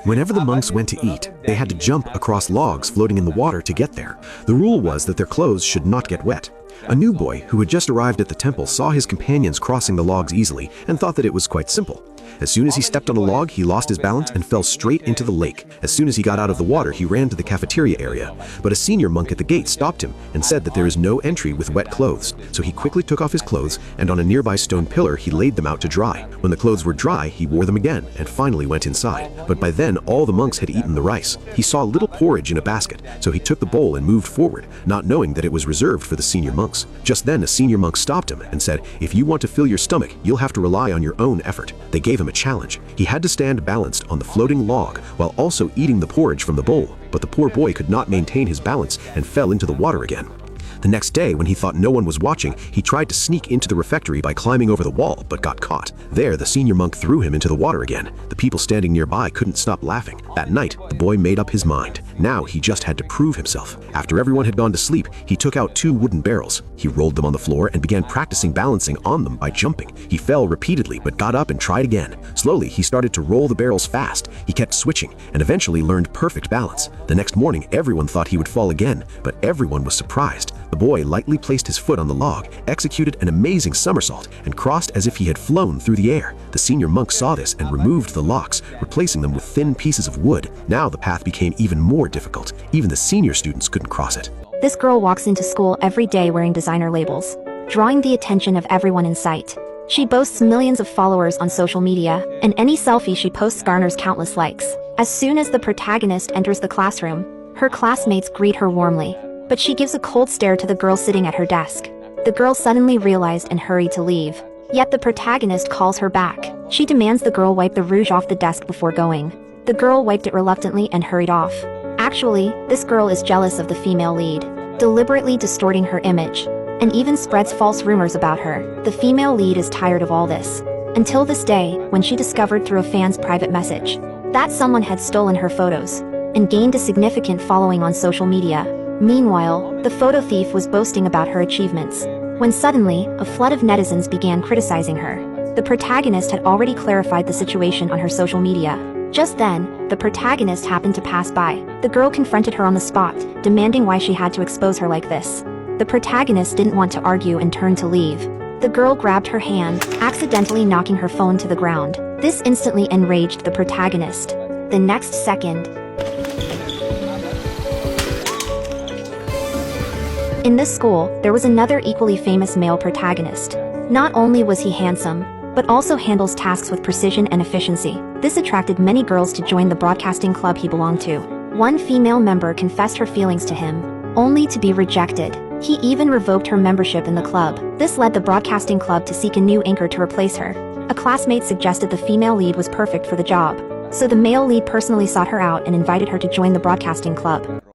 Whenever the monks went to eat, they had to jump across logs floating in the water to get there. The rule was that their clothes should not get wet. A new boy who had just arrived at the temple saw his companions crossing the logs easily and thought that it was quite simple. As soon as he stepped on a log, he lost his balance and fell straight into the lake. As soon as he got out of the water, he ran to the cafeteria area. But a senior monk at the gate stopped him and said that there is no entry with wet clothes. So he quickly took off his clothes, and on a nearby stone pillar he laid them out to dry. When the clothes were dry, he wore them again and finally went inside. But by then all the monks had eaten the rice. He saw a little porridge in a basket, so he took the bowl and moved forward, not knowing that it was reserved for the senior monks. Just then a senior monk stopped him and said, "If you want to fill your stomach, you'll have to rely on your own effort." They gave him a challenge. He had to stand balanced on the floating log while also eating the porridge from the bowl, but the poor boy could not maintain his balance and fell into the water again. The next day, when he thought no one was watching, he tried to sneak into the refectory by climbing over the wall, but got caught. There, the senior monk threw him into the water again. The people standing nearby couldn't stop laughing. That night, the boy made up his mind. Now he just had to prove himself. After everyone had gone to sleep, he took out 2 wooden barrels. He rolled them on the floor and began practicing balancing on them by jumping. He fell repeatedly, but got up and tried again. Slowly, he started to roll the barrels fast. He kept switching and eventually learned perfect balance. The next morning, everyone thought he would fall again, but everyone was surprised. The boy lightly placed his foot on the log, executed an amazing somersault, and crossed as if he had flown through the air. The senior monk saw this and removed the locks, replacing them with thin pieces of wood. Now the path became even more difficult. Even the senior students couldn't cross it. This girl walks into school every day wearing designer labels, drawing the attention of everyone in sight. She boasts millions of followers on social media, and any selfie she posts garners countless likes. As soon as the protagonist enters the classroom, her classmates greet her warmly. But she gives a cold stare to the girl sitting at her desk. The girl suddenly realized and hurried to leave. Yet the protagonist calls her back. She demands the girl wipe the rouge off the desk before going. The girl wiped it reluctantly and hurried off. Actually, this girl is jealous of the female lead, deliberately distorting her image, and even spreads false rumors about her. The female lead is tired of all this. Until this day, when she discovered through a fan's private message that someone had stolen her photos and gained a significant following on social media. Meanwhile, the photo thief was boasting about her achievements, when suddenly, a flood of netizens began criticizing her. The protagonist had already clarified the situation on her social media. Just then, the protagonist happened to pass by. The girl confronted her on the spot, demanding why she had to expose her like this. The protagonist didn't want to argue and turned to leave. The girl grabbed her hand, accidentally knocking her phone to the ground. This instantly enraged the protagonist. The next second, in this school, there was another equally famous male protagonist. Not only was he handsome, but also handles tasks with precision and efficiency. This attracted many girls to join the broadcasting club he belonged to. One female member confessed her feelings to him, only to be rejected. He even revoked her membership in the club. This led the broadcasting club to seek a new anchor to replace her. A classmate suggested the female lead was perfect for the job, so the male lead personally sought her out and invited her to join the broadcasting club.